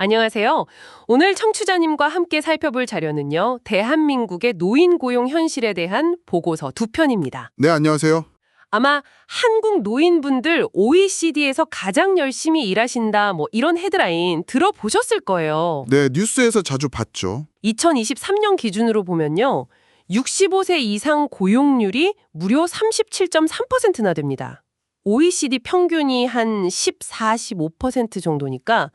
안녕하세요. 오늘 청취자님과 함께 살펴볼 자료는요. 대한민국의 노인 고용 현실에 대한 보고서 두 편입니다. 네, 안녕하세요. 아마 한국 노인분들 OECD에서 가장 열심히 일하신다 이런 헤드라인 들어보셨을 거예요. 네, 뉴스에서 자주 봤죠. 2023년 기준으로 보면요. 65세 이상 고용률이 무려 37.3%나 됩니다. OECD 평균이 한 14, 15% 정도니까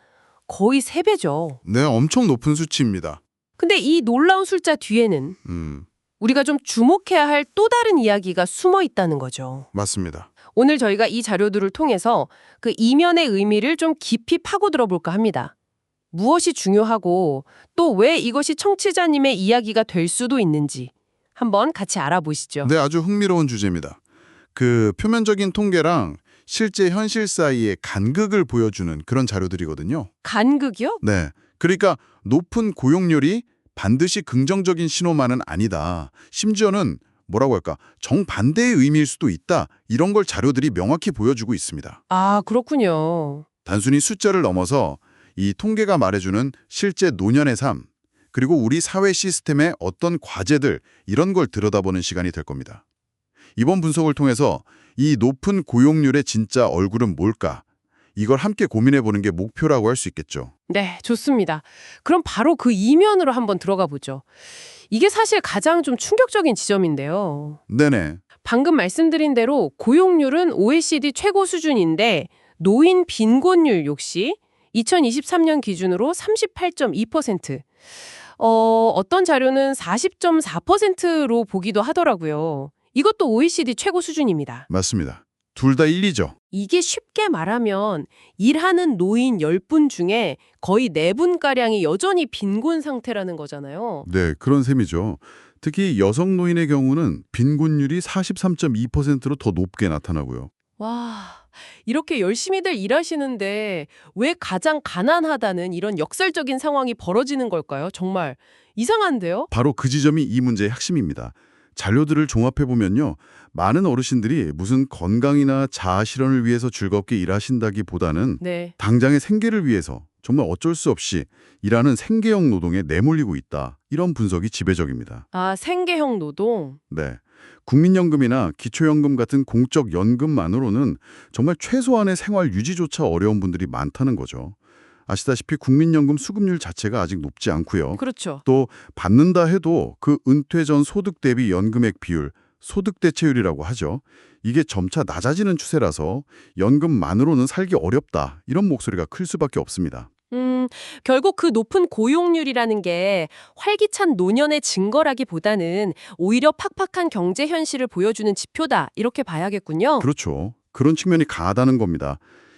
거의 3배죠. 네, 엄청 높은 수치입니다. 근데 이 놀라운 숫자 뒤에는 음, 우리가 좀 주목해야 할 또 다른 이야기가 숨어 있다는 거죠. 맞습니다. 오늘 저희가 이 자료들을 통해서 그 이면의 의미를 좀 깊이 파고들어 볼까 합니다. 무엇이 중요하고 또 왜 이것이 청취자님의 이야기가 될 수도 있는지 한번 같이 알아보시죠. 네, 아주 흥미로운 주제입니다. 그 표면적인 통계랑 실제 현실 사이의 간극을 보여주는 그런 자료들이거든요. 간극이요? 네, 그러니까 높은 고용률이 반드시 긍정적인 신호만은 아니다. 심지어는 뭐라고 할까, 정반대의 의미일 수도 있다. 이런 걸 자료들이 명확히 보여주고 있습니다. 아, 그렇군요. 단순히 숫자를 넘어서 이 통계가 말해주는 실제 노년의 삶, 그리고 우리 사회 시스템의 어떤 과제들, 이런 걸 들여다보는 시간이 될 겁니다. 이번 분석을 통해서 이 높은 고용률의 진짜 얼굴은 뭘까? 이걸 함께 고민해보는 게 목표라고 할 수 있겠죠. 네, 좋습니다. 그럼 바로 그 이면으로 한번 들어가 보죠. 이게 사실 가장 좀 충격적인 지점인데요. 네네. 방금 말씀드린 대로 고용률은 OECD 최고 수준인데 노인 빈곤율 역시 2023년 기준으로 38.2%. 어떤 자료는 40.4%로 보기도 하더라고요. 이것도 OECD 최고 수준입니다. 맞습니다. 둘 다 일리죠. 이게 쉽게 말하면 일하는 노인 10분 중에 거의 4분가량이 여전히 빈곤 상태라는 거잖아요. 네, 그런 셈이죠. 특히 여성 노인의 경우는 빈곤율이 43.2%로 더 높게 나타나고요. 와, 이렇게 열심히들 일하시는데 왜 가장 가난하다는 이런 역설적인 상황이 벌어지는 걸까요? 정말 이상한데요? 바로 그 지점이 이 문제의 핵심입니다. 자료들을 종합해보면요. 많은 어르신들이 무슨 건강이나 자아 실현을 위해서 즐겁게 일하신다기보다는 네. 당장의 생계를 위해서 정말 어쩔 수 없이 일하는 생계형 노동에 내몰리고 있다. 이런 분석이 지배적입니다. 아, 생계형 노동. 네. 국민연금이나 기초연금 같은 공적 연금만으로는 정말 최소한의 생활 유지조차 어려운 분들이 많다는 거죠. 아시다시피 국민연금 수급률 자체가 아직 높지 않고요. 그렇죠. 또 받는다 해도 그 은퇴 전 소득 대비 연금액 비율, 소득 대체율이라고 하죠. 이게 점차 낮아지는 추세라서 연금만으로는 살기 어렵다. 이런 목소리가 클 수밖에 없습니다. 결국 그 높은 고용률이라는 게 활기찬 노년의 증거라기보다는 오히려 팍팍한 경제 현실을 보여주는 지표다. 이렇게 봐야겠군요. 그렇죠. 그런 측면이 강하다는 겁니다.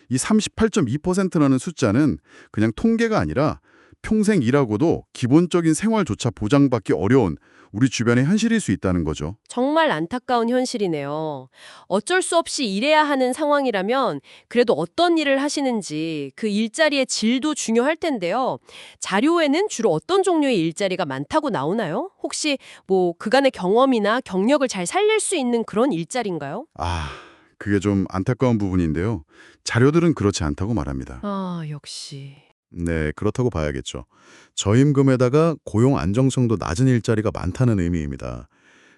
이 38.2%라는 숫자는 그냥 통계가 아니라 평생 일하고도 기본적인 생활조차 보장받기 어려운 우리 주변의 현실일 수 있다는 거죠. 정말 안타까운 현실이네요. 어쩔 수 없이 일해야 하는 상황이라면 그래도 어떤 일을 하시는지 그 일자리의 질도 중요할 텐데요. 자료에는 주로 어떤 종류의 일자리가 많다고 나오나요? 혹시 그간의 경험이나 경력을 잘 살릴 수 있는 그런 일자리인가요? 그게 좀 안타까운 부분인데요. 자료들은 그렇지 않다고 말합니다. 아, 역시. 네, 그렇다고 봐야겠죠. 저임금에다가 고용 안정성도 낮은 일자리가 많다는 의미입니다.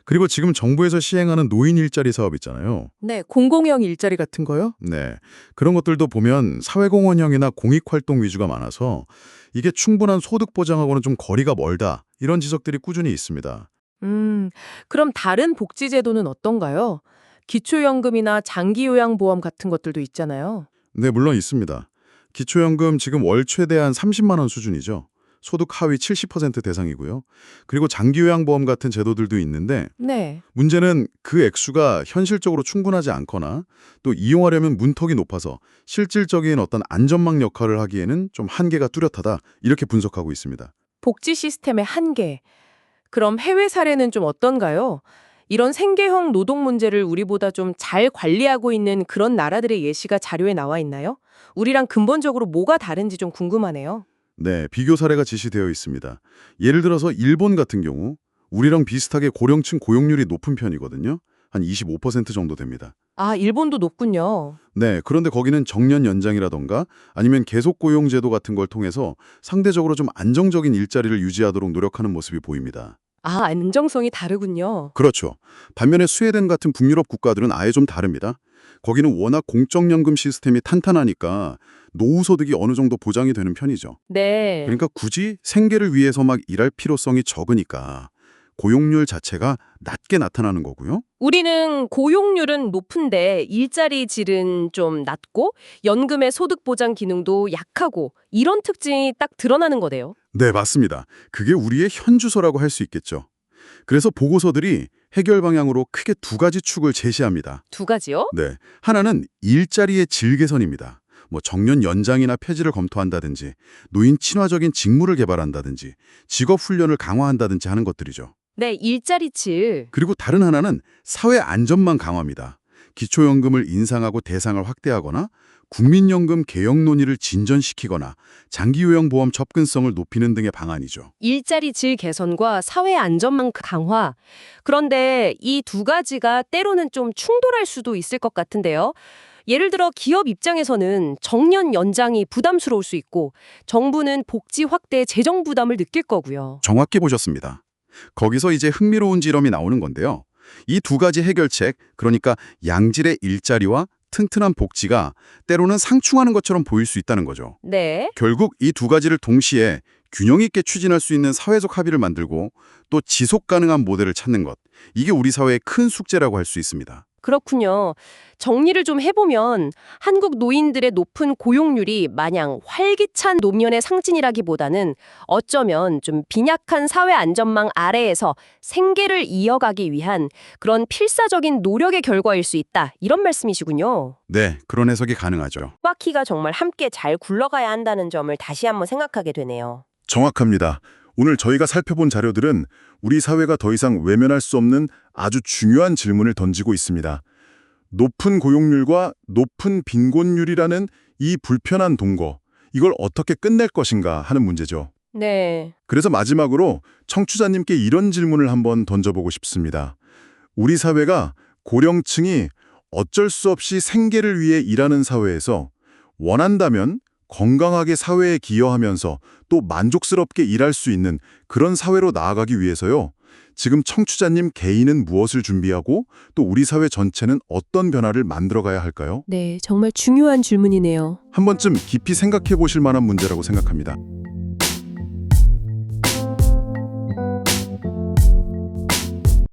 그리고 지금 정부에서 시행하는 노인 일자리 사업 있잖아요. 네, 공공형 일자리 같은 거요? 네, 그런 것들도 보면 사회공헌형이나 공익활동 위주가 많아서 이게 충분한 소득 보장하고는 좀 거리가 멀다. 이런 지적들이 꾸준히 있습니다. 그럼 다른 복지 제도는 어떤가요? 기초연금이나 장기요양보험 같은 것들도 있잖아요. 네, 물론 있습니다. 기초연금 지금 월 최대한 30만 원 수준이죠. 소득 하위 70% 대상이고요. 그리고 장기요양보험 같은 제도들도 있는데 네. 문제는 그 액수가 현실적으로 충분하지 않거나 또 이용하려면 문턱이 높아서 실질적인 어떤 안전망 역할을 하기에는 좀 한계가 뚜렷하다. 이렇게 분석하고 있습니다. 복지 시스템의 한계. 그럼 해외 사례는 좀 어떤가요? 이런 생계형 노동 문제를 우리보다 좀 잘 관리하고 있는 그런 나라들의 예시가 자료에 나와 있나요? 우리랑 근본적으로 뭐가 다른지 좀 궁금하네요. 네, 비교 사례가 제시되어 있습니다. 예를 들어서 일본 같은 경우 우리랑 비슷하게 고령층 고용률이 높은 편이거든요. 한 한 25% 정도 됩니다. 아, 일본도 높군요. 네, 그런데 거기는 정년 연장이라던가 아니면 계속 고용 제도 같은 걸 통해서 상대적으로 좀 안정적인 일자리를 유지하도록 노력하는 모습이 보입니다. 아, 안정성이 다르군요. 그렇죠. 반면에 스웨덴 같은 북유럽 국가들은 아예 좀 다릅니다. 거기는 워낙 공적연금 시스템이 탄탄하니까 노후 소득이 어느 정도 보장이 되는 편이죠. 네. 그러니까 굳이 생계를 위해서 막 일할 필요성이 적으니까 고용률 자체가 낮게 나타나는 거고요. 우리는 고용률은 높은데 일자리 질은 좀 낮고 연금의 소득 보장 기능도 약하고 이런 특징이 딱 드러나는 거네요. 네, 맞습니다. 그게 우리의 현주소라고 할 수 있겠죠. 그래서 보고서들이 해결 방향으로 크게 두 가지 축을 제시합니다. 두 가지요? 네, 하나는 일자리의 질 개선입니다. 뭐 정년 연장이나 폐지를 검토한다든지 노인 친화적인 직무를 개발한다든지 직업 훈련을 강화한다든지 하는 것들이죠. 네, 일자리 질. 그리고 다른 하나는 사회 안전망 강화입니다. 기초연금을 인상하고 대상을 확대하거나 국민연금 개혁 논의를 진전시키거나 장기요양보험 접근성을 높이는 등의 방안이죠. 일자리 질 개선과 사회 안전망 강화. 그런데 이 두 가지가 때로는 좀 충돌할 수도 있을 것 같은데요. 예를 들어 기업 입장에서는 정년 연장이 부담스러울 수 있고 정부는 복지 확대에 재정 부담을 느낄 거고요. 정확히 보셨습니다. 거기서 이제 흥미로운 지점이 나오는 건데요. 이 두 가지 해결책, 그러니까 양질의 일자리와 튼튼한 복지가 때로는 상충하는 것처럼 보일 수 있다는 거죠. 네. 결국 이 두 가지를 동시에 균형 있게 추진할 수 있는 사회적 합의를 만들고 또 지속 가능한 모델을 찾는 것. 이게 우리 사회의 큰 숙제라고 할 수 있습니다. 그렇군요. 정리를 좀 해보면 한국 노인들의 높은 고용률이 마냥 활기찬 노년의 상징이라기보다는 어쩌면 좀 빈약한 사회 안전망 아래에서 생계를 이어가기 위한 그런 필사적인 노력의 결과일 수 있다. 이런 말씀이시군요. 네, 그런 해석이 가능하죠. 바퀴가 정말 함께 잘 굴러가야 한다는 점을 다시 한번 생각하게 되네요. 정확합니다. 오늘 저희가 살펴본 자료들은 우리 사회가 더 이상 외면할 수 없는 아주 중요한 질문을 던지고 있습니다. 높은 고용률과 높은 빈곤율이라는 이 불편한 동거, 이걸 어떻게 끝낼 것인가 하는 문제죠. 네. 그래서 마지막으로 청취자님께 이런 질문을 한번 던져보고 싶습니다. 우리 사회가 고령층이 어쩔 수 없이 생계를 위해 일하는 사회에서 원한다면 건강하게 사회에 기여하면서 또 만족스럽게 일할 수 있는 그런 사회로 나아가기 위해서요. 지금 청취자님 개인은 무엇을 준비하고 또 우리 사회 전체는 어떤 변화를 만들어가야 할까요? 네, 정말 중요한 질문이네요. 한 번쯤 깊이 생각해 보실 만한 문제라고 생각합니다.